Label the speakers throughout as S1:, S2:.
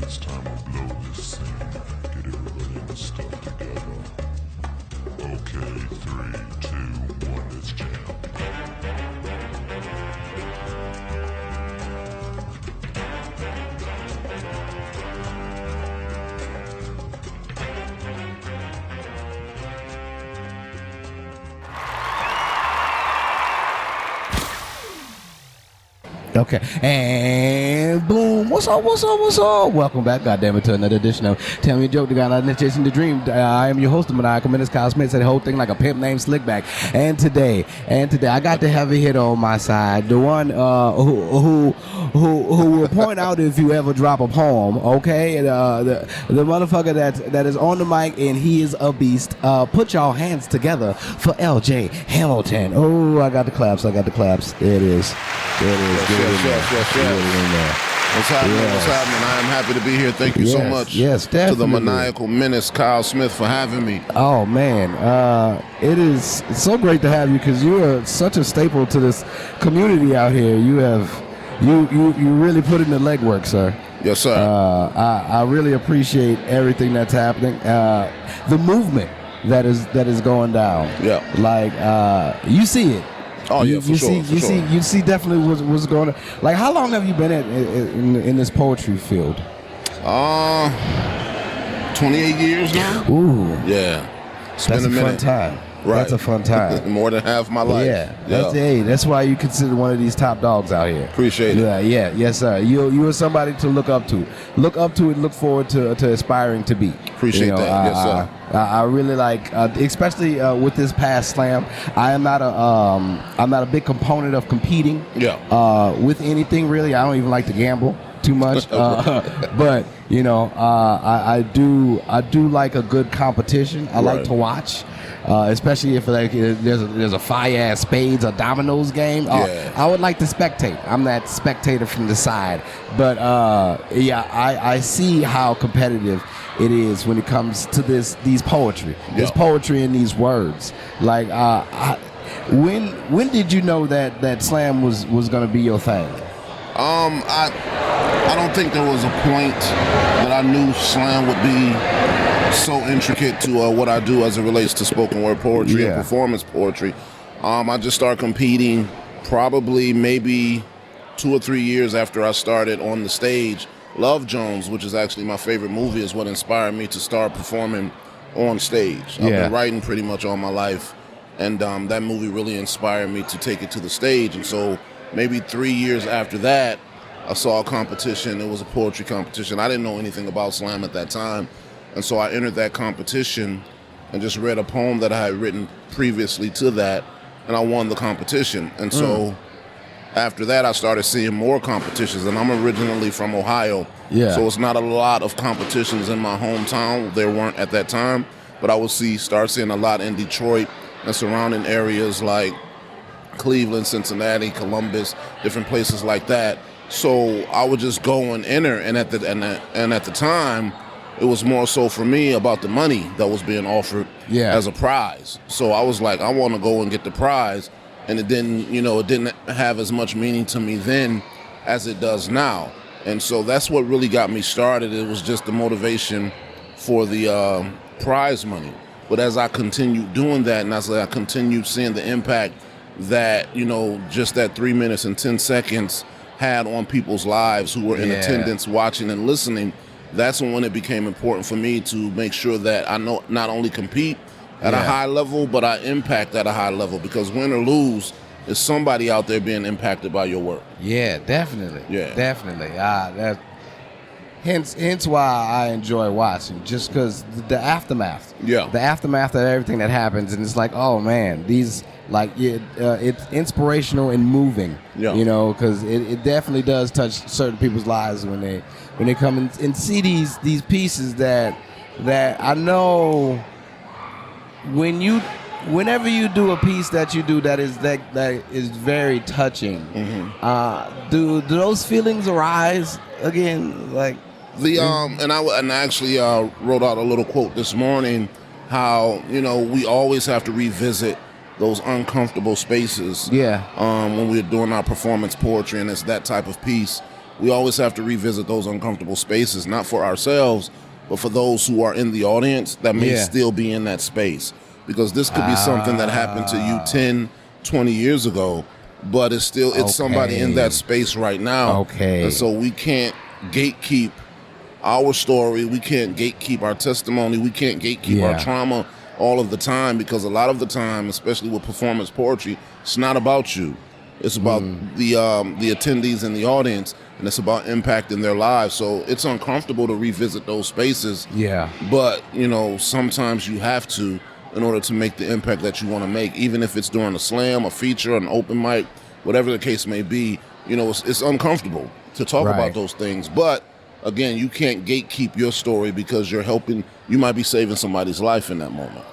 S1: It's time to blow this scene. Get everybody in the stuff together. Okay, 3, 2, 1, let's jam.
S2: Okay, and boom. What's up? Welcome back, goddammit, to another edition of Tell Me a Joke, the guy not chasing the dream. I am your host, the Maniacal, Menace, Kyle Smith, said the whole thing like a pimp named Slickback. And today, I got the heavy hitter on my side, the one who will point out if you ever drop a poem, okay? The motherfucker that is on the mic, and he is a beast. Put y'all hands together for LJ Hamilton. Oh, I got the claps. There it is.
S3: Yes. What's happening? I am happy to be here. Thank you so much.
S2: Yes, definitely.
S3: To the Maniacal Menace, Kyle Smith, for having me.
S2: Oh man, it's so great to have you because you are such a staple to this community out here. You really put in the legwork, sir.
S3: Yes, sir.
S2: I really appreciate everything that's happening. The movement that is going down.
S3: Yeah.
S2: Like you see it.
S3: Oh, yeah, for sure.
S2: You see definitely what's going on. Like, how long have you been in this poetry field?
S3: 28 years now.
S2: Ooh.
S3: Yeah.
S2: That's a fun time.
S3: Right.
S2: That's a fun time.
S3: More than half my life.
S2: Yeah. That's why you consider one of these top dogs out here.
S3: Appreciate it.
S2: Yeah. Yes, sir. You are somebody to look up to. Look up to and look forward to aspiring to be.
S3: Appreciate that. Yes, sir.
S2: I really like, especially with this past slam. I'm not a big component of competing.
S3: Yeah.
S2: With anything really. I don't even like to gamble too much. But I do like a good competition. I like to watch. Especially if there's a fire-ass spades or dominoes game.
S3: Yeah.
S2: I would like to spectate. I'm that spectator from the side. But I see how competitive it is when it comes to these poetry. This poetry and these words. Like when did you know that slam was going to be your thing?
S3: I don't think there was a point that I knew slam would be so intricate to what I do as it relates to spoken word poetry and performance poetry. I just started competing probably maybe 2 or 3 years after I started on the stage. Love Jones, which is actually my favorite movie, is what inspired me to start performing on stage. I've been writing pretty much all my life, and that movie really inspired me to take it to the stage. And so maybe 3 years after that, I saw a competition. It was a poetry competition. I didn't know anything about slam at that time. And so I entered that competition and just read a poem that I had written previously to that, and I won the competition. And so after that, I started seeing more competitions, and I'm originally from Ohio.
S2: Yeah.
S3: So it's not a lot of competitions in my hometown. There weren't at that time, but I would start seeing a lot in Detroit and surrounding areas like Cleveland, Cincinnati, Columbus, different places like that. So I would just go and enter, and at the time, it was more so for me about the money that was being offered as a prize. So I was like, I want to go and get the prize, and it didn't have as much meaning to me then as it does now. And so that's what really got me started. It was just the motivation for the prize money. But as I continued doing that, and as I continued seeing the impact that just that 3 minutes and 10 seconds had on people's lives who were in attendance, watching and listening, that's when it became important for me to make sure that I not only compete at a high level, but I impact at a high level, because win or lose, is somebody out there being impacted by your work.
S2: Yeah, definitely.
S3: Yeah.
S2: Definitely. Hence why I enjoy watching, just because the aftermath.
S3: Yeah.
S2: The aftermath of everything that happens, and it's like, oh man, these it's inspirational and moving.
S3: Yeah.
S2: Because it definitely does touch certain people's lives when they come and see these pieces that I know whenever you do a piece that you do that is very touching. Mm-hmm. Do those feelings arise again? Like
S3: and I actually wrote out a little quote this morning, how we always have to revisit those uncomfortable spaces.
S2: Yeah.
S3: When we're doing our performance poetry, and it's that type of piece. we always have to revisit those uncomfortable spaces, not for ourselves, but for those who are in the audience that may still be in that space. Because this could be something that happened to you 10, 20 years ago, but it's somebody in that space right now.
S2: Okay.
S3: And so we can't gatekeep our story. We can't gatekeep our testimony. We can't gatekeep our trauma all of the time, because a lot of the time, especially with performance poetry, it's not about you. It's about the attendees in the audience, and it's about impacting their lives. So it's uncomfortable to revisit those spaces.
S2: Yeah.
S3: But, sometimes you have to in order to make the impact that you want to make, even if it's during a slam, a feature, an open mic, whatever the case may be. It's uncomfortable to talk about those things. But, again, you can't gatekeep your story, because you might be saving somebody's life in that moment.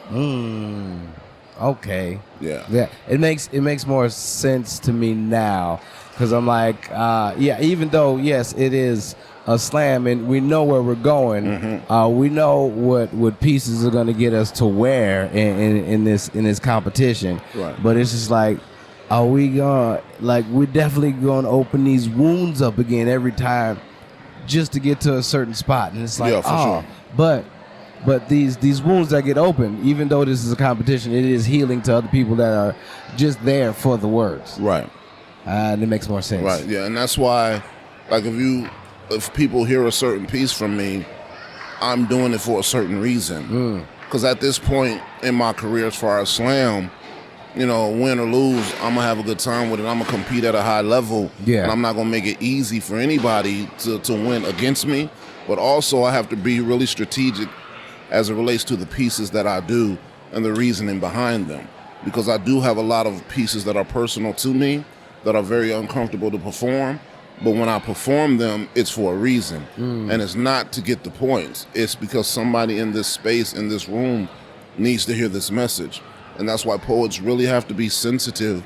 S2: Okay.
S3: Yeah.
S2: It makes more sense to me now, because I'm like, even though, yes, it is a slam and we know where we're going, we know what pieces are going to get us to where in this competition.
S3: Right.
S2: But it's just like, are we going, we're definitely going to open these wounds up again every time just to get to a certain spot. And it's like,
S3: sure.
S2: But these wounds that get open, even though this is a competition, it is healing to other people that are just there for the words.
S3: Right.
S2: And it makes more sense.
S3: Right, yeah. And that's why, if people hear a certain piece from me, I'm doing it for a certain reason. Because at this point in my career, as far as slam, win or lose, I'm going to have a good time with it. I'm going to compete at a high level.
S2: Yeah.
S3: And I'm not going to make it easy for anybody to win against me. But also, I have to be really strategic as it relates to the pieces that I do and the reasoning behind them. Because I do have a lot of pieces that are personal to me, that are very uncomfortable to perform. But when I perform them, it's for a reason. And it's not to get the points. It's because somebody in this space, in this room, needs to hear this message. And that's why poets really have to be sensitive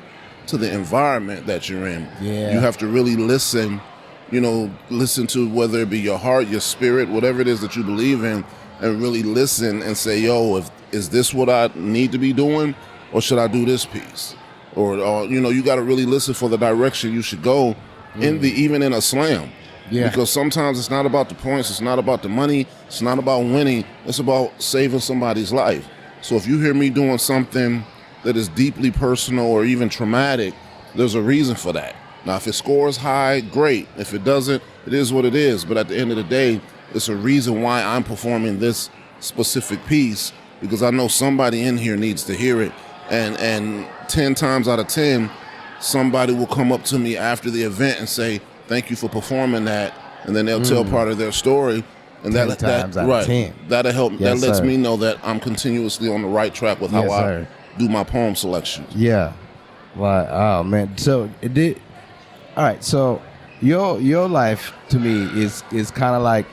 S3: to the environment that you're in.
S2: Yeah.
S3: You have to really listen to whether it be your heart, your spirit, whatever it is that you believe in, and really listen and say, is this what I need to be doing, or should I do this piece? Or you got to really listen for the direction you should go even in a slam.
S2: Yeah.
S3: Because sometimes it's not about the points, it's not about the money, it's not about winning, it's about saving somebody's life. So if you hear me doing something that is deeply personal or even traumatic, there's a reason for that. Now, if it scores high, great. If it doesn't, it is what it is. But at the end of the day, it's a reason why I'm performing this specific piece, because I know somebody in here needs to hear it. And 10 times out of 10, somebody will come up to me after the event and say, thank you for performing that. And then they'll tell part of their story. And that'll help.
S2: Yes,
S3: that lets
S2: sir.
S3: me know that I'm continuously on the right track with how I do my poem selections.
S2: Yeah. Well, oh man. So it did. All right. So your life to me is kind of like,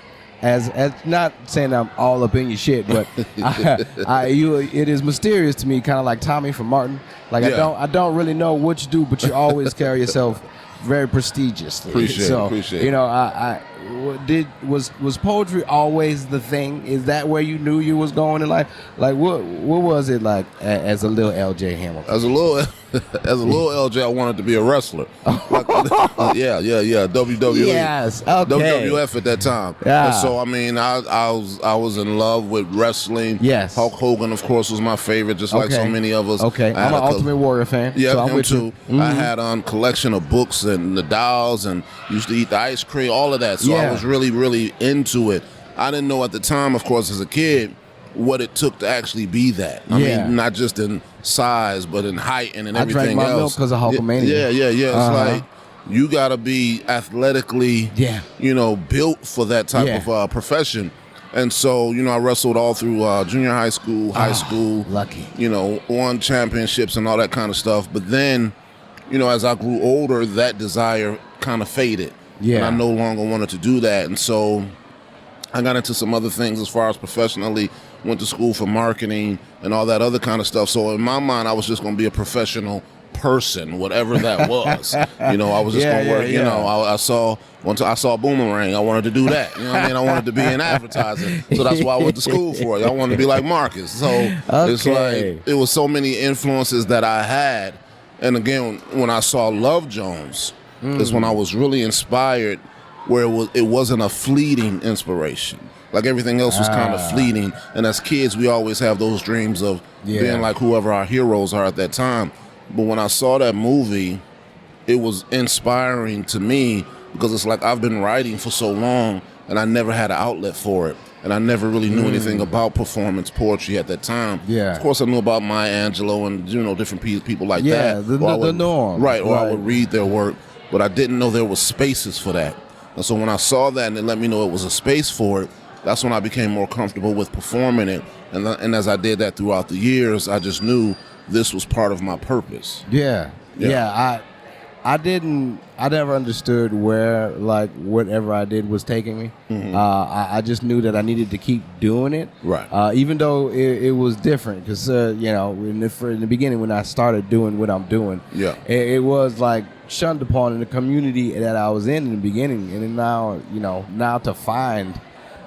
S2: as not saying I'm all up in your shit, but it is mysterious to me, kind of like Tommy from Martin. Like I don't really know what you do, but you always carry yourself very prestigiously.
S3: Appreciate it.
S2: Was poetry always the thing? Is that where you knew you was going in life? Like what was it like as a little LJ Hamilton?
S3: As a little LJ, I wanted to be a wrestler. Yeah. WWE.
S2: Yes. Okay.
S3: WWF at that time.
S2: Yeah.
S3: And so I was in love with wrestling.
S2: Yes.
S3: Hulk Hogan, of course, was my favorite, just like so many of us.
S2: Okay. I'm an Ultimate Warrior fan.
S3: Yeah,
S2: so I'm
S3: him
S2: with
S3: too.
S2: You.
S3: I had a collection of books and the dolls, and used to eat the ice cream, all of that. So I was really, really into it. I didn't know at the time, of course, as a kid, what it took to actually be that. I mean, not just in size, but in height and in everything else.
S2: I drank my milk because of Hulkamania.
S3: Yeah. It's like you got to be athletically, built for that type of profession. And so, I wrestled all through junior high school, high school.
S2: Lucky.
S3: Won championships and all that kind of stuff. But then, as I grew older, that desire kind of faded.
S2: Yeah.
S3: And I no longer wanted to do that. And so I got into some other things as far as professionally, went to school for marketing and all that other kind of stuff. So in my mind, I was just going to be a professional person, whatever that was. I was just going to work. I saw Boomerang. I wanted to do that. You know what I mean? I wanted to be in advertising. So that's why I went to school for it. I wanted to be like Marcus. So it's like, it was so many influences that I had. And again, when I saw Love Jones, is when I was really inspired where it wasn't a fleeting inspiration. Like everything else was kind of fleeting. And as kids, we always have those dreams of being like whoever our heroes are at that time. But when I saw that movie, it was inspiring to me because it's like I've been writing for so long and I never had an outlet for it. And I never really knew anything about performance poetry at that time.
S2: Yeah.
S3: Of course, I knew about Maya Angelou and different people like that.
S2: Yeah, the norm.
S3: Right, or I would read their work, but I didn't know there was spaces for that. And so when I saw that and it let me know it was a space for it, that's when I became more comfortable with performing it. And as I did that throughout the years, I just knew this was part of my purpose.
S2: Yeah. I never understood where like whatever I did was taking me. I just knew that I needed to keep doing it.
S3: Right.
S2: Even though it was different, because in the beginning when I started doing what I'm doing, it was like shunned upon in the community that I was in the beginning, and then now to find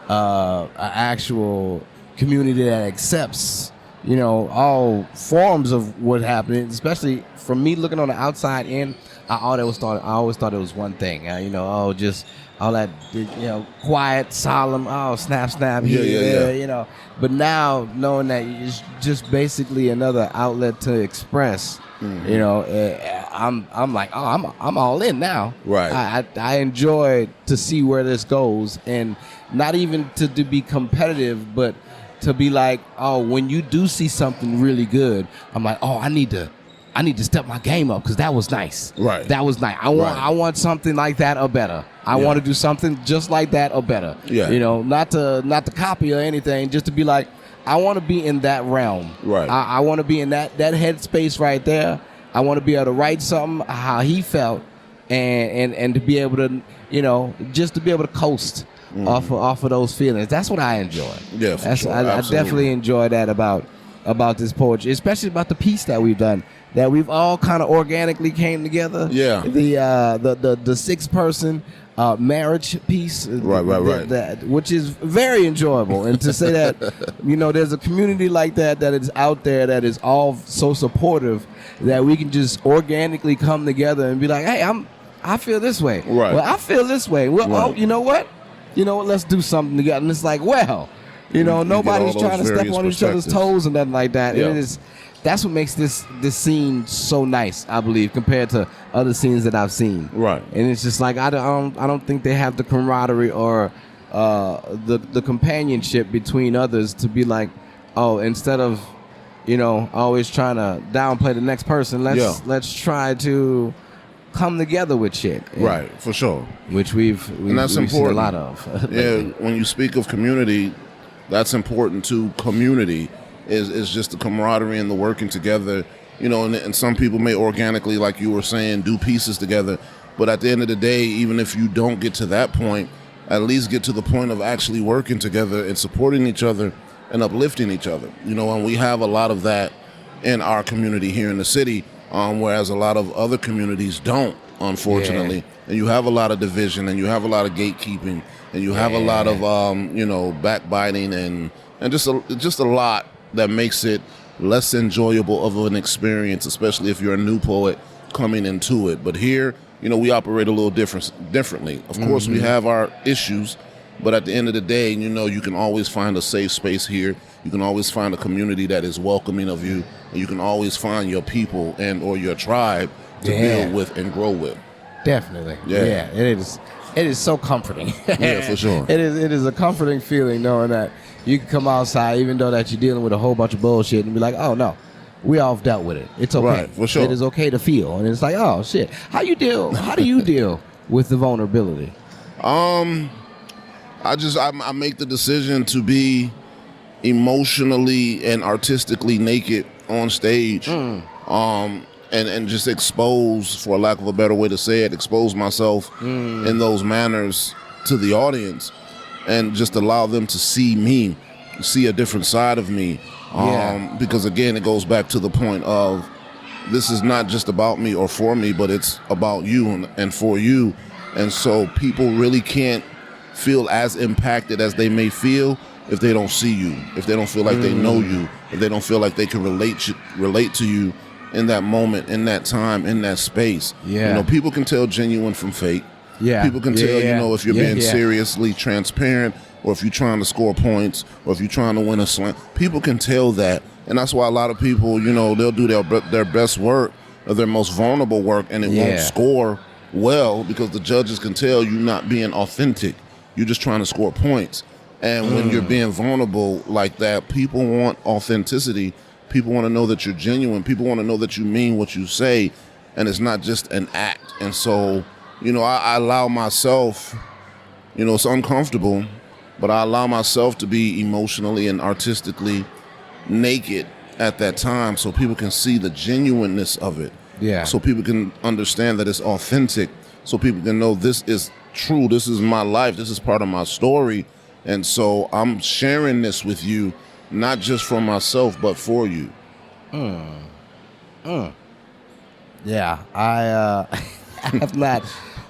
S2: an actual community that accepts all forms of what happened, especially from me looking on the outside in. I always thought it was one thing, just all that, quiet, solemn, snap,
S3: Yeah.
S2: But now knowing that it's just basically another outlet to express, I'm like, I'm all in now.
S3: Right.
S2: I enjoy to see where this goes, and not even to be competitive, but to be like, when you do see something really good, I'm like, I need to step my game up because that was nice.
S3: Right.
S2: That was nice. I want something like that or better. I want to do something just like that or better.
S3: Yeah.
S2: Not to copy or anything, just to be like, I want to be in that realm.
S3: Right.
S2: I want to be in that headspace right there. I want to be able to write something how he felt, and to be able to, just to be able to coast off of those feelings. That's what I enjoy.
S3: Yeah, for sure.
S2: I definitely enjoy that about this poetry, especially about the piece that we've done, that we've all kind of organically came together.
S3: Yeah.
S2: The 6-person marriage piece.
S3: Right.
S2: Which is very enjoyable. And to say that, there's a community like that is out there that is all so supportive that we can just organically come together and be like, hey, I feel this way.
S3: Right.
S2: Well, I feel this way. Well,
S3: right.
S2: You know what? Let's do something together. And it's like, well, nobody's trying to step on each other's toes and nothing like that.
S3: Yeah.
S2: And that's what makes this scene so nice, I believe, compared to other scenes that I've seen.
S3: Right.
S2: And it's just like I don't think they have the camaraderie or the companionship between others to be like, instead of always trying to downplay the next person, let's try to come together with shit.
S3: Right, for sure.
S2: Which we've
S3: that's
S2: seen
S3: important.
S2: a lot of.
S3: When you speak of community, that's important too. Community is just the camaraderie and the working together, and some people may organically, like you were saying, do pieces together. But at the end of the day, even if you don't get to that point, at least get to the point of actually working together and supporting each other and uplifting each other. And we have a lot of that in our community here in the city, whereas a lot of other communities don't, unfortunately. Yeah. And you have a lot of division, and you have a lot of gatekeeping, and you have a lot of backbiting and just a lot that makes it less enjoyable of an experience, especially if you're a new poet coming into it. But here, we operate a little differently. Of course, we have our issues, but at the end of the day, you can always find a safe space here. You can always find a community that is welcoming of you, and you can always find your people and or your tribe to build with and grow with.
S2: Definitely.
S3: Yeah.
S2: It is so comforting.
S3: Yeah, for sure.
S2: It is a comforting feeling knowing that you can come outside, even though that you're dealing with a whole bunch of bullshit, and be like, oh no, we all dealt with it. It's okay.
S3: Right, for sure.
S2: It is okay to feel, and it's like, oh shit, how do you deal with the vulnerability?
S3: I make the decision to be emotionally and artistically naked on stage. And just expose, for lack of a better way to say it, expose myself in those manners to the audience, and just allow them to see me, see a different side of me. Because again, it goes back to the point of this is not just about me or for me, but it's about you and for you. And so people really can't feel as impacted as they may feel if they don't see you, if they don't feel like they know you, if they don't feel like they can relate to you in that moment, in that time, in that space.
S2: Yeah.
S3: People can tell genuine from fake.
S2: Yeah.
S3: People can tell, if you're being
S2: Yeah.
S3: seriously transparent, or if you're trying to score points, or if you're trying to win a slam. People can tell that. And that's why a lot of people, they'll do their best work or their most vulnerable work, and it won't score well because the judges can tell you're not being authentic. You're just trying to score points. And when you're being vulnerable like that, people want authenticity. People want to know that you're genuine. People want to know that you mean what you say, and it's not just an act. And so, I allow myself, it's uncomfortable, but I allow myself to be emotionally and artistically naked at that time so people can see the genuineness of it.
S2: Yeah.
S3: So people can understand that it's authentic. So people can know this is true. This is my life. This is part of my story. And so I'm sharing this with you, not just for myself, but for you.
S2: Yeah, I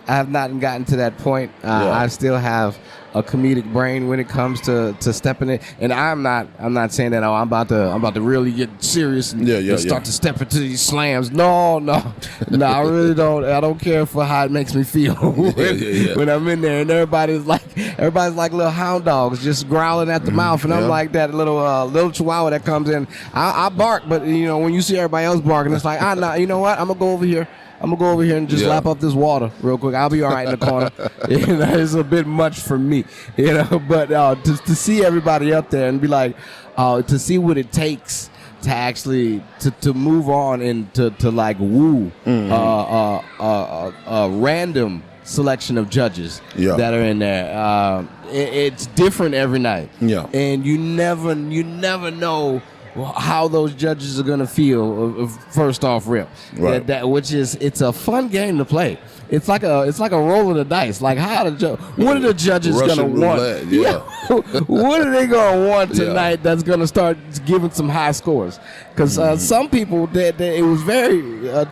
S2: have not gotten to that point. I still have a comedic brain when it comes to stepping it, and I'm not saying that I'm about to really get serious and start to step into these slams. No, I really don't. I don't care for how it makes me feel when I'm in there, and everybody's like little hound dogs just growling at the mouth, and I'm like that little chihuahua that comes in. I bark, but when you see everybody else barking, it's like you know what? I'm gonna go over here and just lap up this water real quick. I'll be all right in the corner. It's a bit much for me, But to see everybody up there and be like, to see what it takes to actually to move on and to like woo a random selection of judges that are in there. It's different every night. Yeah, and you never know how those judges are gonna feel first off rip.
S3: Right.
S2: It's a fun game to play. It's like a roll of the dice. Like what are the judges
S3: Russian
S2: gonna
S3: roulette,
S2: want? What are they gonna want tonight that's gonna start giving some high scores? Because some people it was very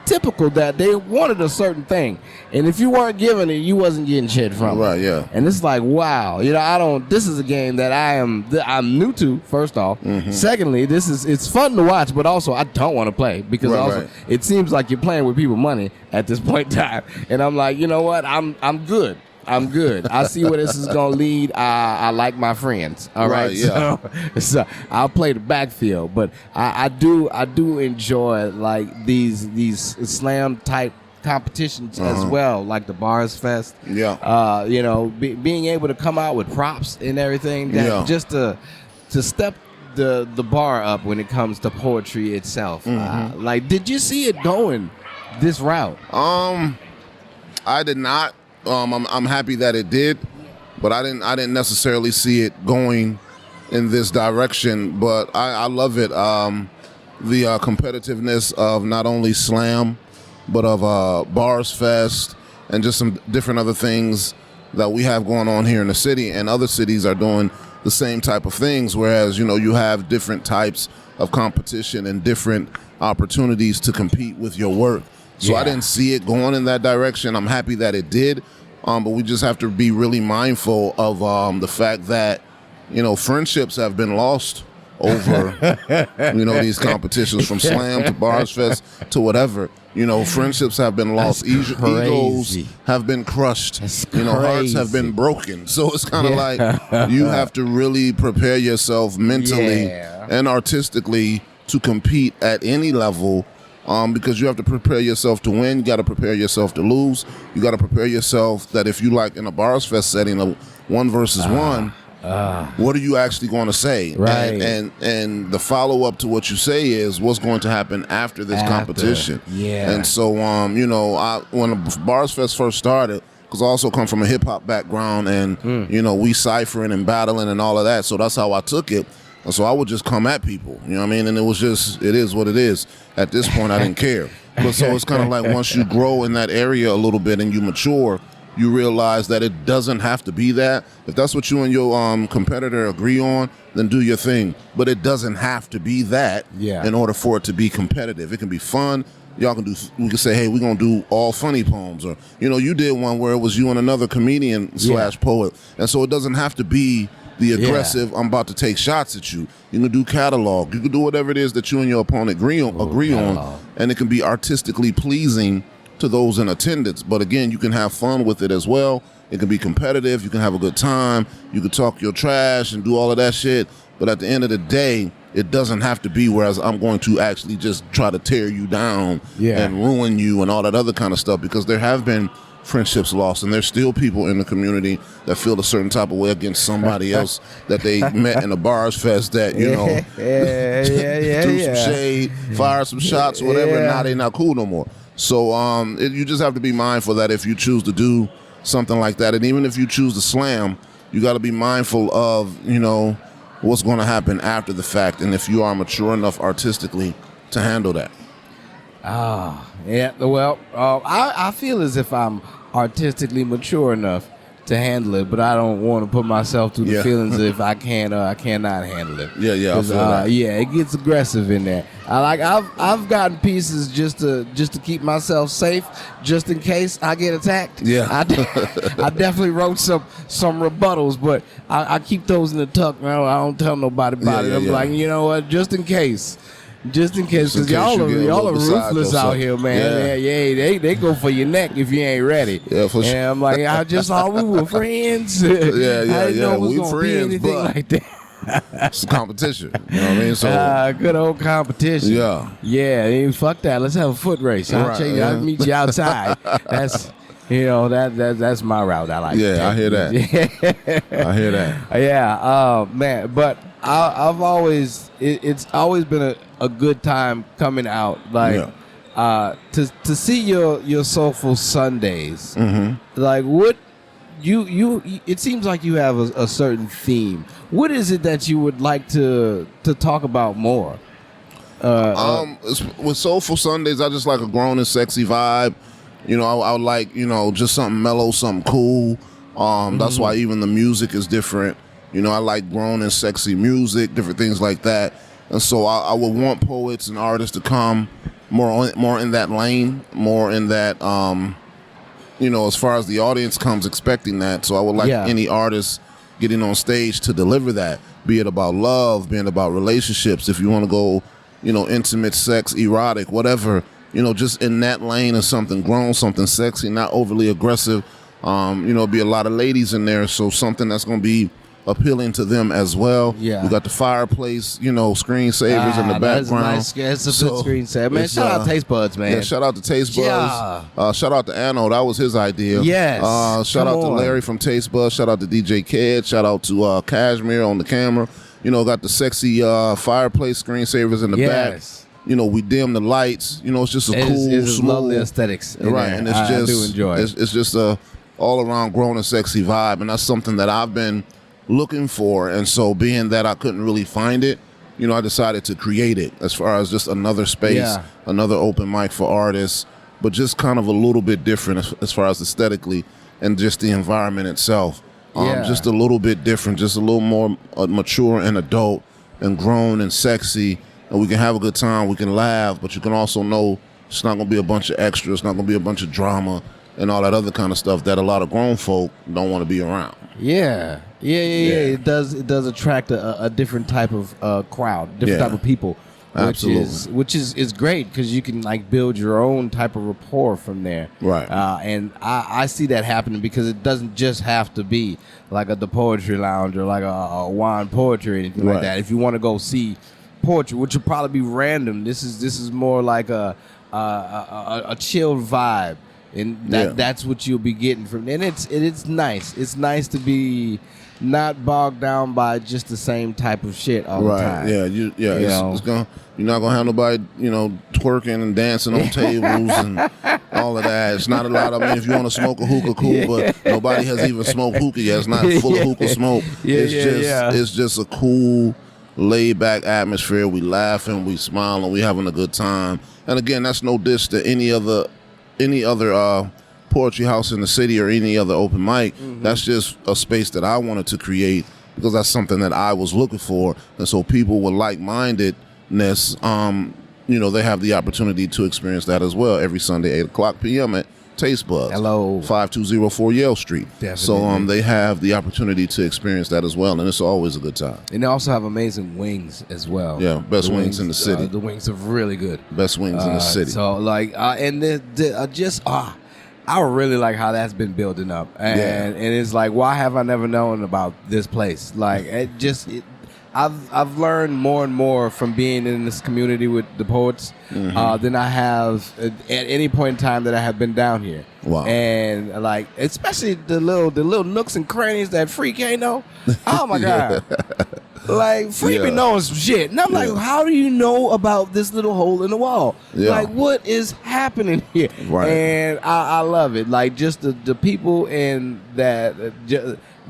S2: typical that they wanted a certain thing, and if you weren't giving it, you wasn't getting shit from it.
S3: Right. Yeah.
S2: And it's like, wow, this is a game that I'm new to. First off, secondly, it's fun to watch, but also I don't want to play because it seems like you're playing with people's money at this point in time, and I'm like, you know what, I'm good. I see where this is gonna lead. I like my friends. All right.
S3: Yeah.
S2: So I'll play the backfield, but I do enjoy like these slam type competitions as well, like the Bars Fest.
S3: Yeah.
S2: Being able to come out with props and everything, just to step the bar up when it comes to poetry itself. Like, did you see it going this route?
S3: I did not. I'm happy that it did, but I didn't necessarily see it going in this direction. But I love it. The competitiveness of not only Slam, but of Bars Fest and just some different other things that we have going on here in the city, and other cities are doing the same type of things. Whereas you have different types of competition and different opportunities to compete with your work. So I didn't see it going in that direction. I'm happy that it did, but we just have to be really mindful of the fact that friendships have been lost over these competitions, from Slam to Bars Fest to whatever. Friendships have been lost. Egos have been crushed. Hearts have been broken. So it's kind of like you have to really prepare yourself mentally and artistically to compete at any level. Because you have to prepare yourself to win. You got to prepare yourself to lose. You got to prepare yourself that if you like in a Bars Fest setting of 1 versus 1, what are you actually going to say?
S2: Right.
S3: And the follow up to what you say is what's going to happen after this competition.
S2: Yeah.
S3: And so when the Bars Fest first started, because I also come from a hip hop background, and we ciphering and battling and all of that. So that's how I took it. And so I would just come at people, And it was just, it is what it is. At this point, I didn't care. But so it's kind of like once you grow in that area a little bit and you mature, you realize that it doesn't have to be that. If that's what you and your competitor agree on, then do your thing. But it doesn't have to be that in order for it to be competitive. It can be fun. We can say, hey, we're going to do all funny poems. Or, you did one where it was you and another comedian / poet. And so it doesn't have to be the aggressive, I'm about to take shots at you. You can do catalog. You can do whatever it is that you and your opponent agree on, and it can be artistically pleasing to those in attendance. But again, you can have fun with it as well. It can be competitive. You can have a good time. You can talk your trash and do all of that shit. But at the end of the day, it doesn't have to be whereas I'm going to actually just try to tear you down and ruin you and all that other kind of stuff, because there have been friendships lost, and there's still people in the community that feel a certain type of way against somebody else that they met in a bars fest that, you know, threw some shade, fired some shots, whatever, and now they not cool no more. So you just have to be mindful that if you choose to do something like that, and even if you choose to slam, you got to be mindful of, you know, what's going to happen after the fact, and if you are mature enough artistically to handle that.
S2: Yeah. Well, I feel as if I'm artistically mature enough to handle it, but I don't want to put myself through the feelings if I can or I cannot handle it.
S3: Yeah, I feel that.
S2: Yeah, it gets aggressive in there. I've gotten pieces just to keep myself safe, just in case I get attacked.
S3: Yeah,
S2: I definitely wrote some rebuttals, but I keep those in the tuck. Man, I don't tell nobody about it. I'm like, you know what, just in case. Because y'all are ruthless out here, man. Yeah, they go for your neck if you ain't ready. Yeah, for sure. And I'm like, I just thought we were friends. I didn't know it was gonna be anything like that.
S3: It's a competition. You know what I mean? So
S2: good old competition. Yeah. Fuck that. Let's have a foot race. I'll meet you outside. That's. You know, that's my route. I like.
S3: Yeah, I hear that. I hear that.
S2: Yeah, man. But I've always it's always been a good time coming out. Like to see your Soulful Sundays. Mm-hmm. Like what you it seems like you have a certain theme. What is it that you would like to talk about more?
S3: With Soulful Sundays, I just like a grown and sexy vibe. You know, I would like, you know, just something mellow, something cool. That's why even the music is different. You know, I like grown and sexy music, different things like that. And so I would want poets and artists to come more in that lane, more in that, you know, as far as the audience comes expecting that. So I would like any artist getting on stage to deliver that, be it about love, being about relationships. If you want to go, you know, intimate, sex, erotic, whatever. You know, just in that lane of something grown, something sexy, not overly aggressive. You know, be a lot of ladies in there, so something that's going to be appealing to them as well. Yeah. We got the fireplace, you know, screensavers in the background.
S2: That's a good screensaver. Man, shout out Taste Buds, man.
S3: Yeah, shout out to Taste Buds. Shout out to Anno. That was his idea.
S2: Yes.
S3: Shout out to Larry from Taste Buds. Shout out to DJ Ked. Shout out to Cashmere on the camera. You know, got the sexy fireplace screensavers in the back. You know, we dim the lights. You know, it's just a cool,
S2: smooth, lovely aesthetics.
S3: Right, and I do enjoy it. It's just a all-around grown and sexy vibe, and that's something that I've been looking for. And so, being that I couldn't really find it, you know, I decided to create it as far as just another space, another open mic for artists, but just kind of a little bit different as far as aesthetically and just the environment itself. Just a little bit different, just a little more mature and adult and grown and sexy. And we can have a good time, we can laugh, but you can also know it's not going to be a bunch of extras, it's not going to be a bunch of drama and all that other kind of stuff that a lot of grown folk don't want to be around.
S2: Yeah. It does attract a different type of crowd, different type of people. Which is great because you can like build your own type of rapport from there. Right. And I see that happening because it doesn't just have to be like the poetry lounge or like a wine poetry or anything like that. If you want to go see poetry, which will probably be random, this is more like a chilled vibe, and that's what you'll be getting from. And it's nice. It's nice to be not bogged down by just the same type of shit all the time.
S3: Yeah, you're not gonna have nobody, you know, twerking and dancing on tables and all of that. It's not a lot. I mean, if you want to smoke a hookah, cool, but nobody has even smoked hookah yet. It's not full of hookah smoke. It's just a cool, laid back atmosphere. We laughing, we smiling, we having a good time. And again, that's no diss to any other poetry house in the city or any other open mic. Mm-hmm. That's just a space that I wanted to create because that's something that I was looking for. And so people with like-mindedness, you know, they have the opportunity to experience that as well every Sunday, 8 o'clock p.m. at Taste Buds.
S2: Hello.
S3: 5204 Yale Street.
S2: Definitely.
S3: So they have the opportunity to experience that as well, and it's always a good time.
S2: And they also have amazing wings as well.
S3: Yeah, best wings in the city.
S2: The wings are really good.
S3: Best wings in the city.
S2: So like, and I really like how that's been building up, and it's like, why have I never known about this place? Like, I've learned more and more from being in this community with the poets than I have at any point in time that I have been down here.
S3: Wow.
S2: And like, especially the little nooks and crannies that Freak ain't know. Oh my God. Like, Freak be knowing some shit. And I'm like, how do you know about this little hole in the wall?
S3: Yeah.
S2: Like, what is happening here?
S3: Right.
S2: And I love it. Like, just the people in that,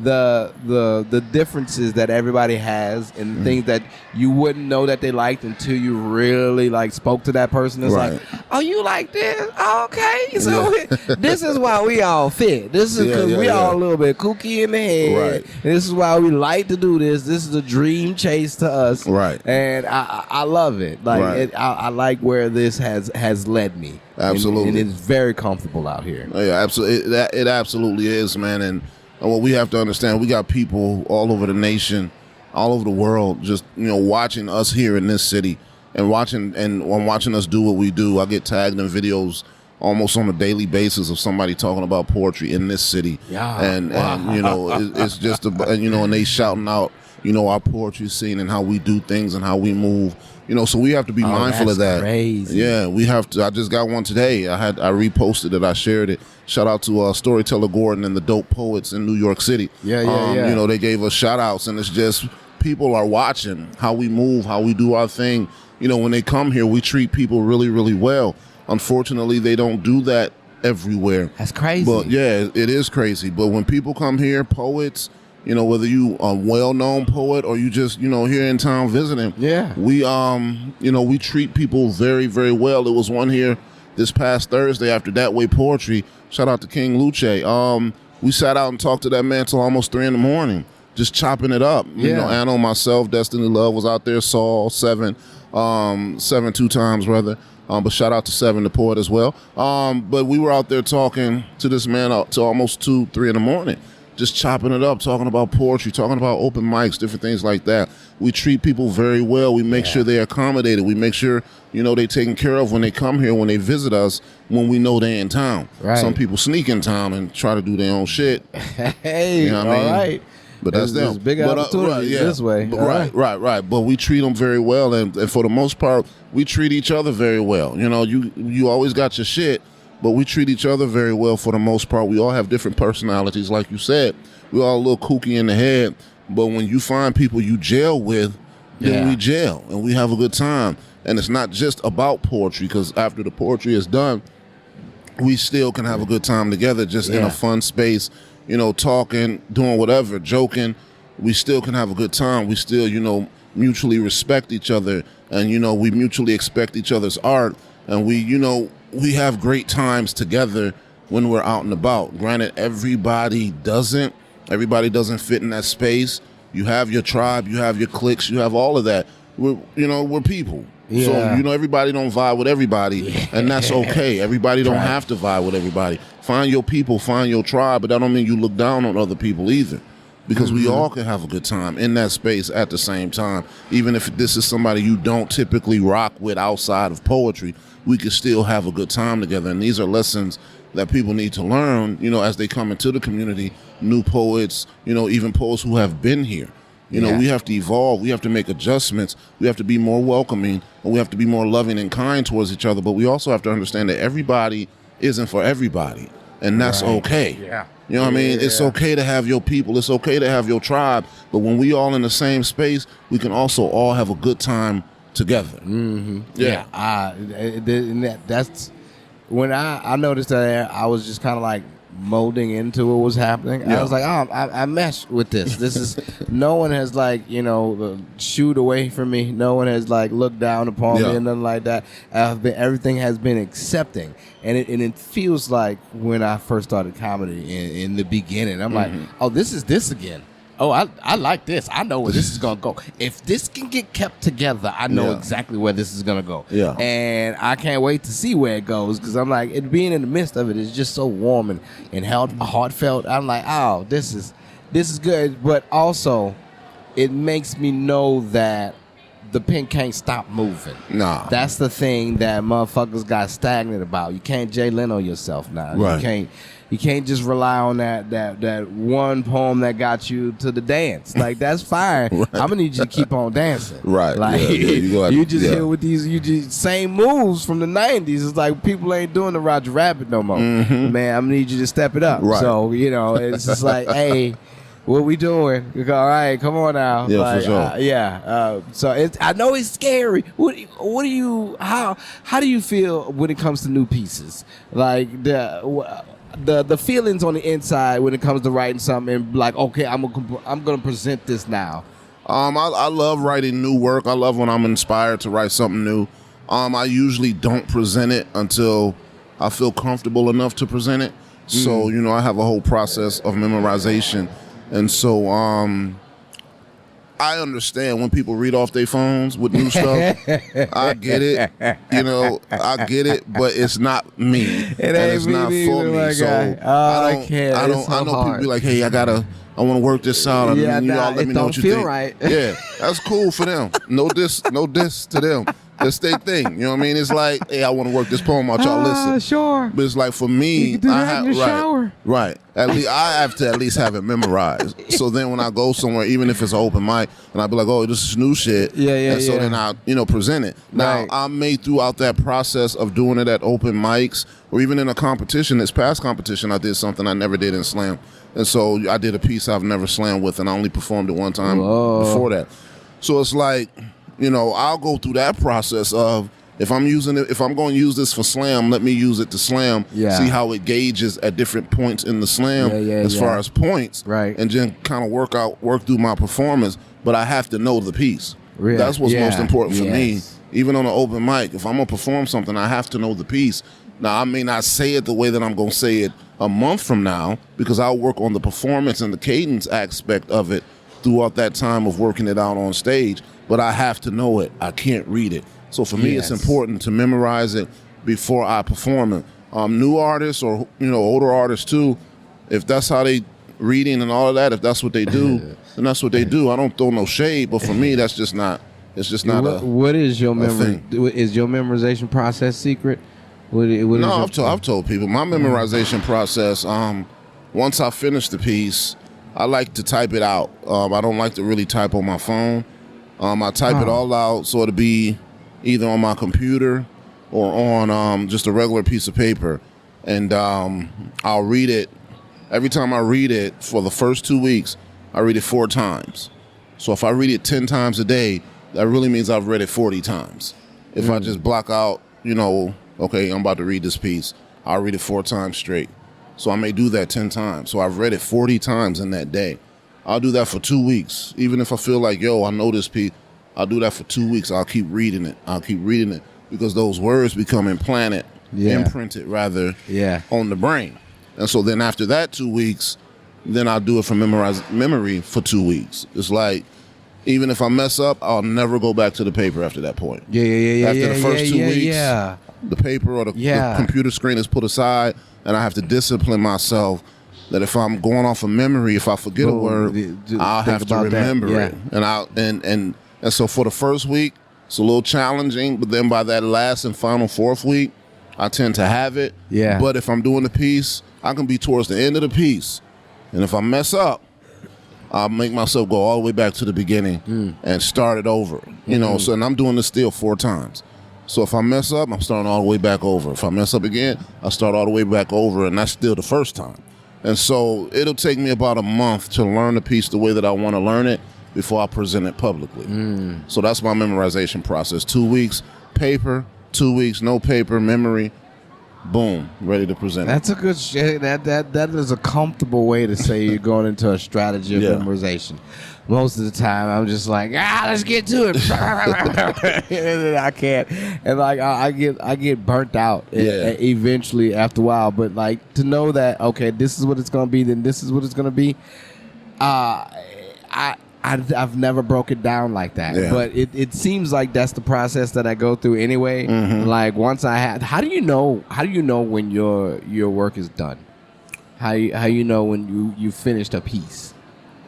S2: the differences that everybody has and things that you wouldn't know that they liked until you really, like, spoke to that person. It's like, oh, you like this? Oh, okay. So this is why we all fit. This is because we all a little bit kooky in the head.
S3: Right.
S2: And this is why we like to do this. This is a dream chase to us.
S3: Right.
S2: And I love it. Like, I like where this has led me.
S3: Absolutely.
S2: And it's very comfortable out here.
S3: Oh, yeah, absolutely. It absolutely is, man. And what we have to understand, we got people all over the nation, all over the world, just watching us here in this city and watching us do what we do. I get tagged in videos almost on a daily basis of somebody talking about poetry in this city. Yeah. And it's just and they shouting out our poetry scene and how we do things and how we move. So we have to be mindful of that.
S2: Crazy.
S3: Yeah, we have to. I just got one today. I reposted it. I shared it. Shout out to Storyteller Gordon and the Dope Poets in New York City. Yeah. They gave us shout outs, and it's just people are watching how we move, how we do our thing. When they come here, we treat people really, really well. Unfortunately, they don't do that everywhere.
S2: That's crazy.
S3: But yeah, it is crazy. But when people come here, poets, whether you a well-known poet or you just, here in town visiting. Yeah. We treat people very, very well. There was one here this past Thursday after That Way Poetry. Shout out to King Luce. We sat out and talked to that man till almost 3 a.m, just chopping it up. Anno, myself, Destiny Love was out there, Saul, Seven 2 times rather. But shout out to Seven, the poet as well. But we were out there talking to this man out till almost 2, 3 a.m, just chopping it up, talking about poetry, talking about open mics, different things like that. We treat people very well. We make sure they're accommodated. We make sure, they're taken care of when they come here, when they visit us, when we know they're in town. Right. Some people sneak in town and try to do their own shit.
S2: Hey, all right.
S3: But that's them.
S2: There's big opportunity this way.
S3: Right. But we treat them very well, and for the most part, we treat each other very well. You always got your shit, but we treat each other very well for the most part. We all have different personalities, like you said. We're all a little kooky in the head, but when you find people you gel with, then we gel, and we have a good time. And it's not just about poetry, because after the poetry is done, we still can have a good time together, just in a fun space, talking, doing whatever, joking. We still can have a good time. We still, mutually respect each other, and, we mutually expect each other's art, and we have great times together when we're out and about. Granted, everybody doesn't fit in that space. You have your tribe, you have your cliques, you have all of that. We're people. Yeah. So, everybody don't vibe with everybody, and that's okay. Everybody don't have to vibe with everybody. Find your people, find your tribe, but that don't mean you look down on other people either. Because we all can have a good time in that space at the same time. Even if this is somebody you don't typically rock with outside of poetry, we can still have a good time together. And these are lessons that people need to learn, as they come into the community, new poets, even poets who have been here. We have to evolve. We have to make adjustments. We have to be more welcoming, and we have to be more loving and kind towards each other. But we also have to understand that everybody isn't for everybody, and that's okay. Yeah. You know what I mean? It's okay to have your people. It's okay to have your tribe. But when we all in the same space, we can also all have a good time together. Mm-hmm.
S2: Yeah. That's when I noticed that I was just kind of like molding into what was happening. I was like, I mesh with this. This is no one has shooed away from me. No one has looked down upon me and nothing like that. Everything has been accepting, and it feels like when I first started comedy in the beginning, I'm like, oh, this is this again. oh, I like this. I know where this is gonna go. If this can get kept together, I know exactly where this is gonna go.
S3: Yeah.
S2: And I can't wait to see where it goes because I'm like, it being in the midst of it is just so warm and heartfelt. I'm like, oh, this is good, but also it makes me know that the pen can't stop moving.
S3: Nah.
S2: That's the thing that motherfuckers got stagnant about. You can't Jay Leno yourself now.
S3: Right.
S2: You can't just rely on that one poem that got you to the dance. Like, that's fine.
S3: Right.
S2: I'm gonna need you to keep on dancing.
S3: Right.
S2: Like, you just here with these same moves from the 90s. It's like people ain't doing the Roger Rabbit no more.
S3: Mm-hmm.
S2: Man, I'm gonna need you to step it up.
S3: Right.
S2: So, it's just like, hey, what we doing? You go, all right, come on now.
S3: Yeah,
S2: like,
S3: for sure.
S2: So I know it's scary. How do you feel when it comes to new pieces? Like the feelings on the inside when it comes to writing something and like, okay, I'm gonna present this now.
S3: I love writing new work. I love when I'm inspired to write something new. I usually don't present it until I feel comfortable enough to present it. So, I have a whole process of memorization. And so I understand when people read off their phones with new stuff. I get it. I get it, but it's not me. It's not for me. So I
S2: can't.
S3: I know people be like, hey, I want to work this out.
S2: Yeah,
S3: y'all let me know what you think.
S2: Right.
S3: Yeah, that's cool for them. No diss to them. That's their thing. You know what I mean? It's like, hey, I want to work this poem out. Y'all listen.
S2: Sure.
S3: But it's like for me,
S2: you can do that in the shower.
S3: Right. At least I have to at least have it memorized. So then when I go somewhere, even if it's an open mic, and I be like, oh, this is new shit.
S2: Yeah.
S3: And so then I, present it. Now I may throughout that process of doing it at open mics or even in a competition, this past competition, I did something I never did in slam. And so I did a piece I've never slammed with, and I only performed it one time before that. So it's like, I'll go through that process of if I'm going to use this for slam, let me use it to slam.
S2: Yeah.
S3: See how it gauges at different points in the slam as far as points.
S2: Right.
S3: And then kind of work through my performance. But I have to know the piece. Really? That's what's most important for me. Even on an open mic, if I'm going to perform something, I have to know the piece. Now, I may not say it the way that I'm going to say it a month from now because I'll work on the performance and the cadence aspect of it throughout that time of working it out on stage. But I have to know it. I can't read it. So for me, it's important to memorize it before I perform it. New artists or older artists too, if that's how they reading and all of that, if that's what they do, then that's what they do. I don't throw no shade, but for me, that's just not. It's just not
S2: What is your
S3: thing.
S2: Is your memorization process secret?
S3: I've told people my memorization process. Once I finish the piece, I like to type it out. I don't like to really type on my phone. I type it all out, so it'll be either on my computer or on just a regular piece of paper. And I'll read it. Every time I read it for the first 2 weeks, I read it 4 times. So if I read it 10 times a day, that really means I've read it 40 times. If I just block out, okay, I'm about to read this piece, I'll read it 4 times straight. So I may do that 10 times. So I've read it 40 times in that day. I'll do that for 2 weeks. Even if I feel like, I know this piece, I'll do that for 2 weeks. I'll keep reading it because those words become imprinted on the brain. And so then after that 2 weeks, then I'll do it from memory for 2 weeks. It's like, even if I mess up, I'll never go back to the paper after that point. After the first 2 weeks, the paper or the computer screen is put aside, and I have to discipline myself that if I'm going off of memory, if I forget a word, I'll have to remember it. And so for the first week, it's a little challenging, but then by that last and final 4th week, I tend to have it. Yeah. But if I'm doing the piece, I can be towards the end of the piece. And if I mess up, I'll make myself go all the way back to the beginning and start it over. So and I'm doing this still 4 times. So if I mess up, I'm starting all the way back over. If I mess up again, I start all the way back over, and that's still the first time. And so it'll take me about a month to learn the piece the way that I want to learn it before I present it publicly. So that's my memorization process. 2 weeks, paper, 2 weeks, no paper, memory, boom, ready to present.
S2: That's a good shit. That is a comfortable way to say you're going into a strategy of memorization. Most of the time, I'm just like, let's get to it. And I can't, and like I get burnt out. Eventually after a while. But like to know that, okay, this is what it's gonna be, then this is what it's gonna be. I've never broke it down like that,
S3: Yeah.
S2: but it seems like that's the process that I go through anyway. Like once I have, how do you know when your work is done? How you know when you finished a piece?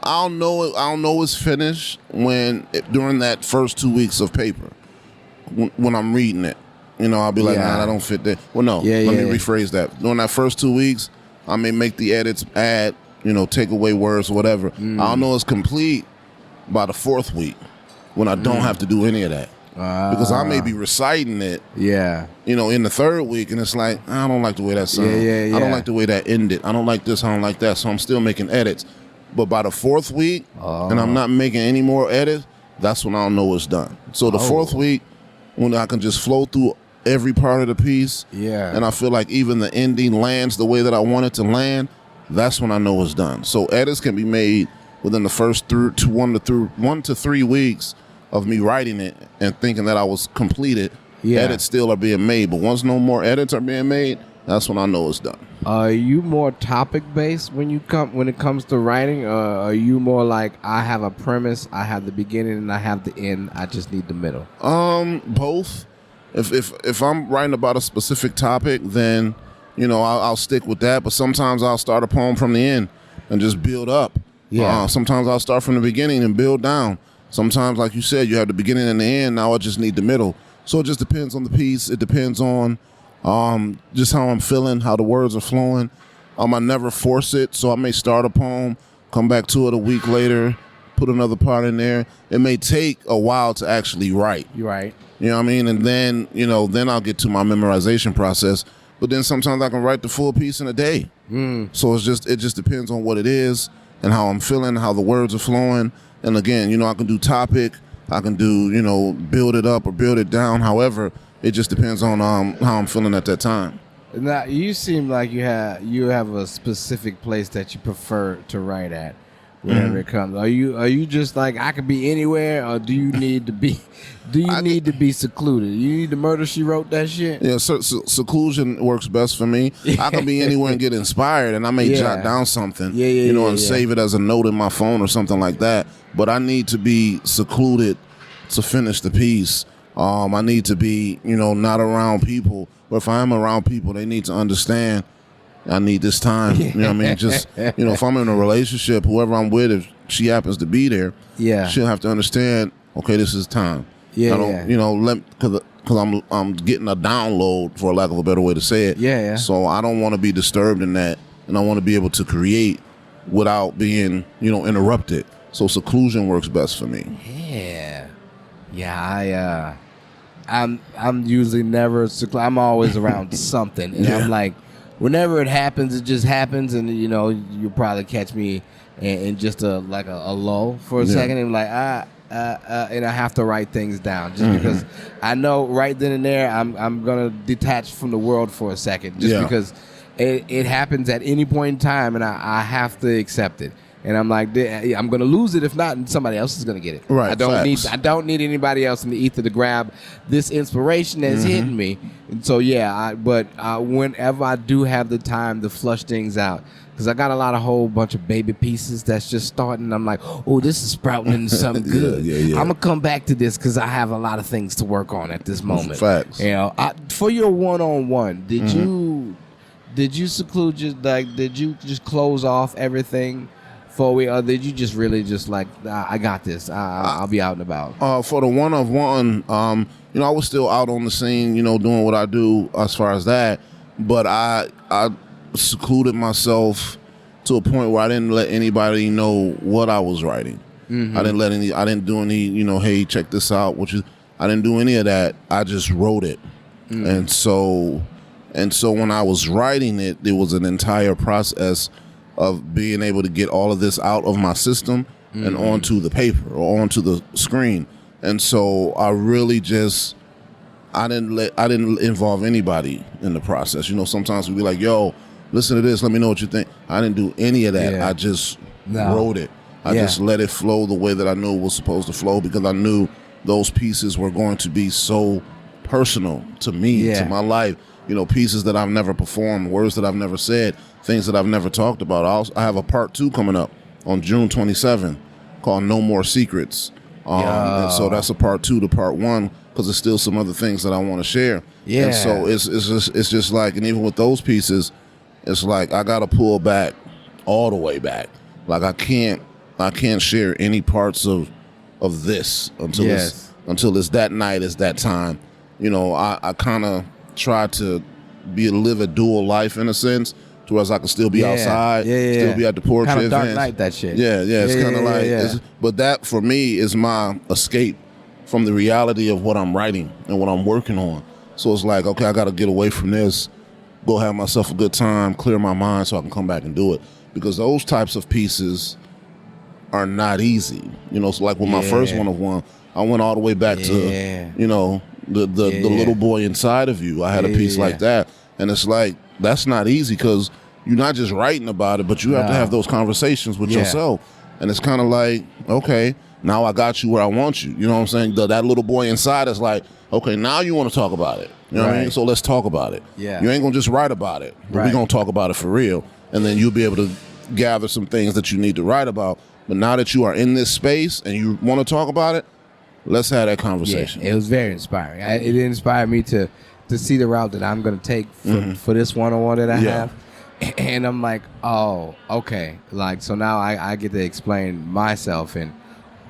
S3: I'll know it's finished during that first 2 weeks of paper when I'm reading it. I'll be like,
S2: Yeah.
S3: nah, that don't fit there. Well, no,
S2: Yeah,
S3: let
S2: yeah.
S3: me rephrase that. During that first 2 weeks, I may make the edits, add, take away words or whatever. I'll know it's complete by the fourth week when I don't have to do any of that. Because I may be reciting it,
S2: Yeah.
S3: in the third week, and it's like, I don't like the way that sounds.
S2: Yeah.
S3: I don't like the way that ended. I don't like this, I don't like that. So I'm still making edits. But by the fourth week, and I'm not making any more edits, that's when I'll know it's done. So the fourth week, when I can just flow through every part of the piece, and I feel like even the ending lands the way that I want it to land, that's when I know it's done. So edits can be made within the first 1 to 3 weeks of me writing it and thinking that I was completed. Edits still are being made, but once no more edits are being made, that's when I know it's done.
S2: Are you more topic based when it comes to writing, or are you more like, I have a premise, I have the beginning, and I have the end, I just need the middle?
S3: Both. If I'm writing about a specific topic, then I'll stick with that. But sometimes I'll start a poem from the end and just build up. Sometimes I'll start from the beginning and build down. Sometimes, like you said, you have the beginning and the end. Now I just need the middle. So it just depends on the piece. It depends on just how I'm feeling, how the words are flowing. I never force it. So I may start a poem, come back to it a week later, put another part in there. It may take a while to actually write.
S2: You're right.
S3: You know what I mean? And then, then I'll get to my memorization process. But then sometimes I can write the full piece in a day. So it just depends on what it is and how I'm feeling, how the words are flowing. And again, I can do topic, I can do, build it up or build it down. However, it just depends on how I'm feeling at that time.
S2: Now, you seem like you have a specific place that you prefer to write at whenever it comes. Are you just like, I could be anywhere, or do you need to be need to be secluded? You need to Murder, She Wrote that shit?
S3: Yeah, seclusion works best for me. I can be anywhere and get inspired, and I may jot down something, and save it as a note in my phone or something like that. But I need to be secluded to finish the piece. I need to be, not around people. But if I am around people, they need to understand I need this time. You know what I mean? Just, if I'm in a relationship, whoever I'm with, if she happens to be there, she'll have to understand, okay, this is time. I don't, because I'm getting a download, for lack of a better way to say it. So I don't want to be disturbed in that, and I want to be able to create without being, interrupted. So seclusion works best for me.
S2: I'm usually never I'm always around something, and I'm like, whenever it happens, it just happens, and you'll probably catch me in just a lull for a second, and like and I have to write things down just because I know right then and there I'm gonna detach from the world for a second, just because it happens at any point in time, and I have to accept it. And I'm like, I'm gonna lose it if not, and somebody else is gonna get it.
S3: Right.
S2: I don't need anybody else in the ether to grab this inspiration that's hitting me. And so whenever I do have the time to flush things out, because I got a whole bunch of baby pieces that's just starting. I'm like, oh, this is sprouting into something good. I'm gonna come back to this because I have a lot of things to work on at this moment.
S3: Facts.
S2: For your one-on-one, did you seclude did you just close off everything? Or did you just really just like, I got this, I'll be out and about?
S3: For the one-on-one, I was still out on the scene, doing what I do as far as that. But I secluded myself to a point where I didn't let anybody know what I was writing. I didn't do any, hey, check this out. I didn't do any of that. I just wrote it. And so when I was writing it, there was an entire process of being able to get all of this out of my system and onto the paper or onto the screen. And so I really just, I didn't involve anybody in the process. Sometimes we'd be like, yo, listen to this, let me know what you think. I didn't do any of that. I just wrote it. I just let it flow the way that I knew it was supposed to flow, because I knew those pieces were going to be so personal to me, to my life. Pieces that I've never performed, words that I've never said, things that I've never talked about. I have a part 2 coming up on June 27th. called No More Secrets. And so that's a part 2 to part 1 because there's still some other things that I want to share.
S2: Yeah.
S3: And so it's just like, and even with those pieces, it's like I got to pull back all the way back. Like I can't share any parts of this until it's that night, it's that time. You know, I kind of try to live a dual life in a sense, to whereas I can still be outside, still be at the poetry
S2: kind of
S3: events.
S2: Dark Knight, that shit.
S3: Yeah, it's kind of like.
S2: yeah.
S3: But that for me is my escape from the reality of what I'm writing and what I'm working on. So it's like, okay, I got to get away from this, go have myself a good time, clear my mind, so I can come back and do it. Because those types of pieces are not easy. You know, so like with my first one of one, I went all the way back to, you know, the little boy inside of you. I had a piece like that. And it's like, that's not easy because you're not just writing about it, but you have to have those conversations with yourself. And it's kind of like, okay, now I got you where I want you. You know what I'm saying? That little boy inside is like, okay, now you want to talk about it. You know what I mean? So let's talk about it.
S2: Yeah.
S3: You ain't going to just write about it, but we're going to talk about it for real. And then you'll be able to gather some things that you need to write about. But now that you are in this space and you want to talk about it, let's have that conversation.
S2: Yeah, it was very inspiring. It inspired me to see the route that I'm going to take for this one-on-one that I have. And I'm like, oh, okay. Like, so now I get to explain myself and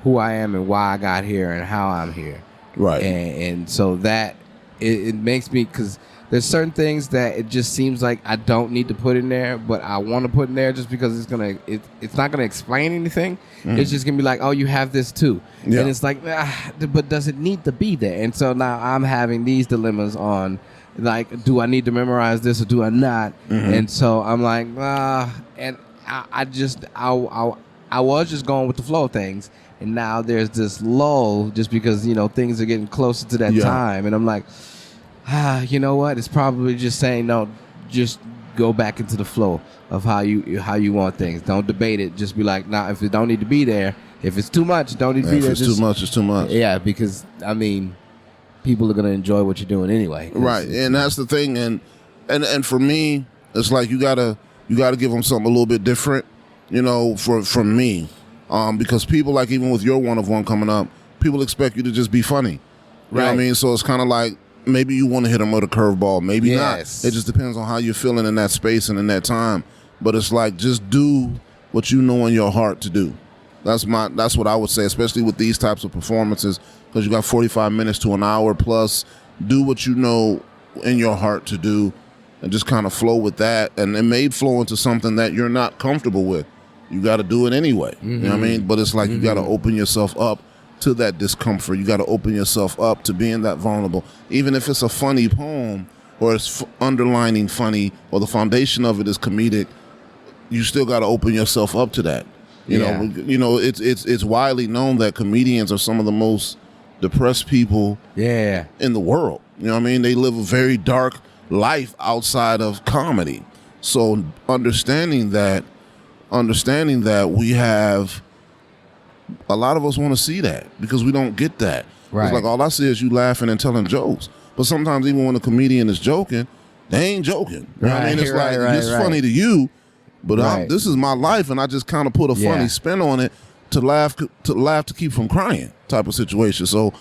S2: who I am and why I got here and how I'm here.
S3: Right.
S2: And so that, it makes me, because there's certain things that it just seems like I don't need to put in there, but I want to put in there just because it's not gonna explain anything. It's just gonna be like, oh, you have this too, and it's like, but does it need to be there? And so now I'm having these dilemmas on, like, do I need to memorize this or do I not? And so I'm like, and I was just going with the flow of things, and now there's this lull just because, you know, things are getting closer to that time, and I'm like, you know what? It's probably just saying, no, just go back into the flow of how you want things. Don't debate it. Just be like, nah, if it don't need to be there, if it's too much, don't need to be there.
S3: If it's too much, it's too much.
S2: Yeah, because, I mean, people are going to enjoy what you're doing anyway.
S3: Right, and that's the thing. And for me, it's like you gotta give them something a little bit different, you know, from me. Because people, like, even with your one-of-one coming up, people expect you to just be funny. You know what I mean? So it's kind of like, maybe you want to hit them with a curveball, maybe not. It just depends on how you're feeling in that space and in that time. But it's like, just do what you know in your heart to do. That's what I would say, especially with these types of performances, because you got 45 minutes to an hour plus. Do what you know in your heart to do, and just kind of flow with that. And it may flow into something that you're not comfortable with. You got to do it anyway. You know what I mean? But it's like you got to open yourself up to that discomfort. You got to open yourself up to being that vulnerable. Even if it's a funny poem or it's underlining funny or the foundation of it is comedic, you still got to open yourself up to that. You know, it's widely known that comedians are some of the most depressed people in the world. You know what I mean? They live a very dark life outside of comedy. So understanding that we have, a lot of us want to see that because we don't get that. Right. It's like, all I see is you laughing and telling jokes. But sometimes even when a comedian is joking, they ain't joking. You know what I mean? It's it's funny to you, but this is my life, and I just kind of put a funny spin on it to laugh to keep from crying type of situation. So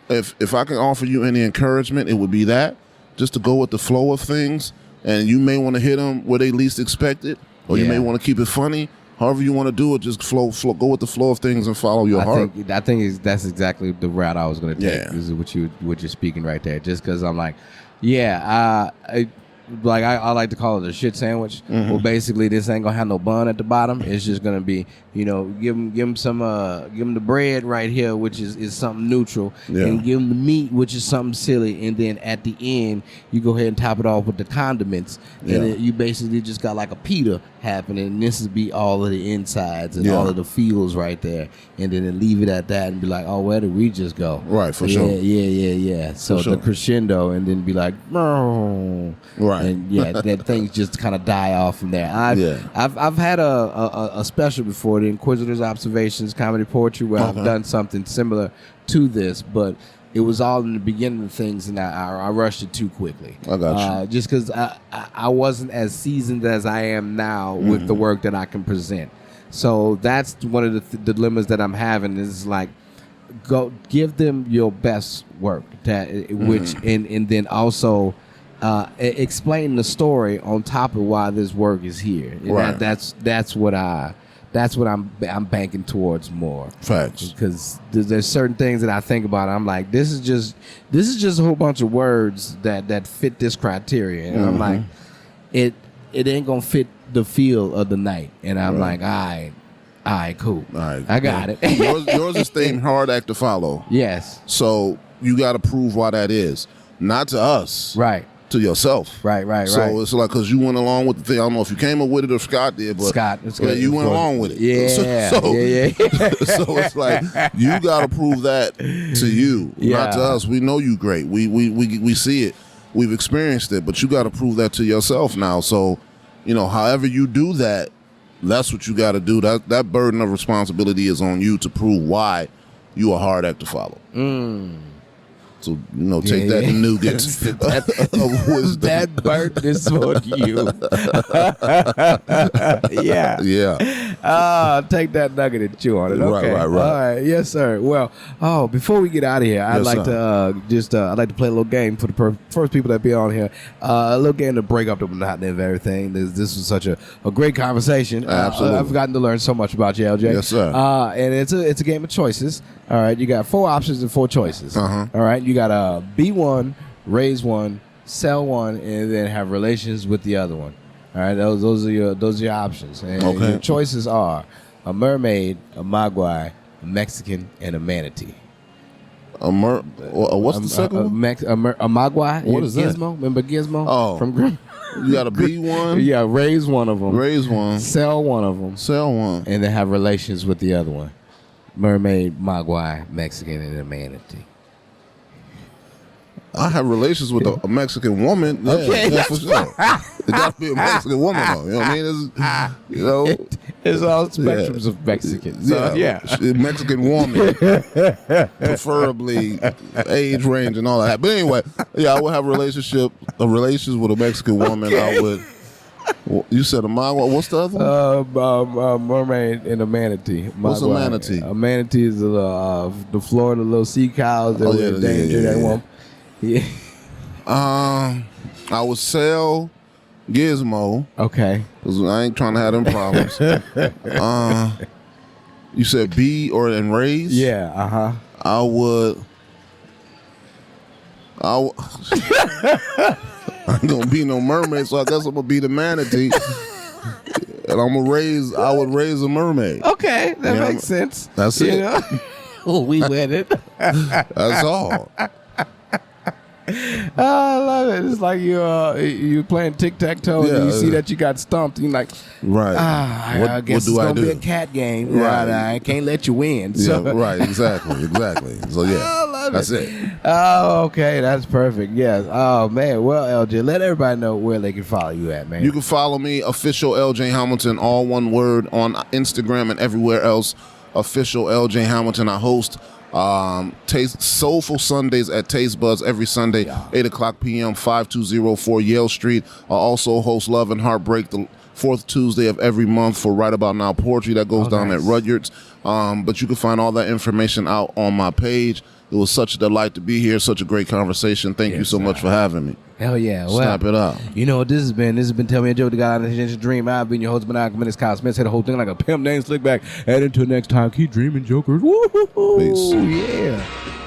S3: if I can offer you any encouragement, it would be that, just to go with the flow of things. And you may want to hit them where they least expect it, or you may want to keep it funny. However you want to do it, just flow, go with the flow of things and follow your heart.
S2: I think that's exactly the route I was going to take. This is what you're speaking right there. Just because I'm like, I like to call it a shit sandwich. Well, basically, this ain't gonna have no bun at the bottom. It's just gonna be, you know, give them the bread right here, which is something neutral, and give them the meat, which is something silly, and then at the end, you go ahead and top it off with the condiments, and then you basically just got like a pita happening. And this would be all of the insides and all of the feels right there, and then leave it at that and be like, oh, where did we just go? Right, for sure. Yeah. So the crescendo, and then be like, right. And that things just kind of die off from there. I've had a special before, the Inquisitor's Observations Comedy Poetry, where I've done something similar to this, but it was all in the beginning of things, and I rushed it too quickly. I got you. Just because I wasn't as seasoned as I am now with the work that I can present. So that's one of the dilemmas that I'm having is like, go give them your best work which and then also explain the story on top of why this work is here. And
S3: Right.
S2: that's what I'm banking towards more.
S3: Facts.
S2: Because there's certain things that I think about. I'm like, this is just a whole bunch of words that fit this criteria, and I'm like, it ain't gonna fit the feel of the night. And I'm like, all right, cool.
S3: All right.
S2: I got it.
S3: yours is themed hard act to follow.
S2: Yes.
S3: So you got to prove why that is. Not to us.
S2: Right.
S3: To yourself.
S2: Right.
S3: So it's like, because you went along with the thing. I don't know if you came up with it or Scott did, but
S2: It's
S3: yeah,
S2: good.
S3: you went along with it.
S2: Yeah.
S3: So
S2: Yeah.
S3: it's like, you got to prove that to you, not to us. We know you great. We see it. We've experienced it, but you got to prove that to yourself now. So, however you do that, that's what you got to do. That burden of responsibility is on you to prove why you a hard act to follow. So, take that nuggets of wisdom.
S2: That burden is on you. Yeah.
S3: Yeah.
S2: Take that nugget and chew on it. Okay.
S3: Right.
S2: All right. Yes, sir. Well, before we get out of here, I'd
S3: Yes,
S2: like to I'd like to play a little game for the first people that be on here. A little game to break up the monotony of everything. This was such a great conversation.
S3: Absolutely.
S2: I've gotten to learn so much about you, LJ.
S3: Yes, sir.
S2: And it's a game of choices. All right. You got 4 options and 4 choices.
S3: Uh-huh.
S2: All right. You got to be one, raise one, sell one, and then have relations with the other one. All right, those are your options. And your choices are a mermaid, a mogwai, a Mexican, and a manatee.
S3: What's the second one?
S2: A mogwai.
S3: What is that?
S2: Gizmo. Remember Gizmo?
S3: Oh.
S2: From Grimm.
S3: You got to be one.
S2: Yeah, raise one of them.
S3: Raise one.
S2: Sell one of them.
S3: Sell one.
S2: And then have relations with the other one. Mermaid, mogwai, Mexican, and a manatee.
S3: I have relations with a Mexican woman. Yeah,
S2: Okay.
S3: yeah, for sure. It got to be a Mexican woman, though. You know what I mean?
S2: It's all spectrums of Mexican. So, yeah.
S3: Mexican woman, preferably age range and all that. But anyway, I would have relations with a Mexican woman.
S2: Okay.
S3: I would. Well, you said a mogwai. What's the other one?
S2: Mermaid and a manatee.
S3: What's a manatee?
S2: A manatee is the Florida little sea cows that were endangered at one. Yeah.
S3: I would sell Gizmo.
S2: Okay.
S3: Cause I ain't trying to have them problems. You said be and raise?
S2: Yeah. Uh-huh.
S3: I would. I ain't gonna be no mermaid, so I guess I'm gonna be the manatee. And I would raise a mermaid.
S2: Okay, that makes sense.
S3: That's it.
S2: We win it.
S3: That's all.
S2: I love it. It's like you playing tic-tac-toe and you see that you got stumped. And you're like,
S3: right.
S2: I guess it's going to be a cat game. Right. I can't let you win. So.
S3: Yeah, right. Exactly. So, yeah.
S2: I love
S3: that's it.
S2: Oh, okay. That's perfect. Yes. Oh, man. Well, LJ, let everybody know where they can follow you at, man.
S3: You can follow me, official LJ Hamilton, all one word, on Instagram and everywhere else. Official LJ Hamilton. I host Soulful Sundays at Taste Buds every Sunday, 8 o'clock p.m., 5204 Yale Street. I also host Love and Heartbreak the 4th Tuesday of every month for Right About Now Poetry that goes down at Rudyard's. But you can find all that information out on my page. It was such a delight to be here. Such a great conversation. Thank you so much for having me.
S2: Hell yeah. Well,
S3: Snap it up.
S2: You know what this has been? This has been Tell Me a Joke, the guy on the dream. I've been your host, Maniacal, Menace, Kyle Smith. Said the whole thing like a pimp named Slickback. And until next time, keep dreaming, jokers. Woo-hoo-hoo.
S3: Peace.
S2: Yeah.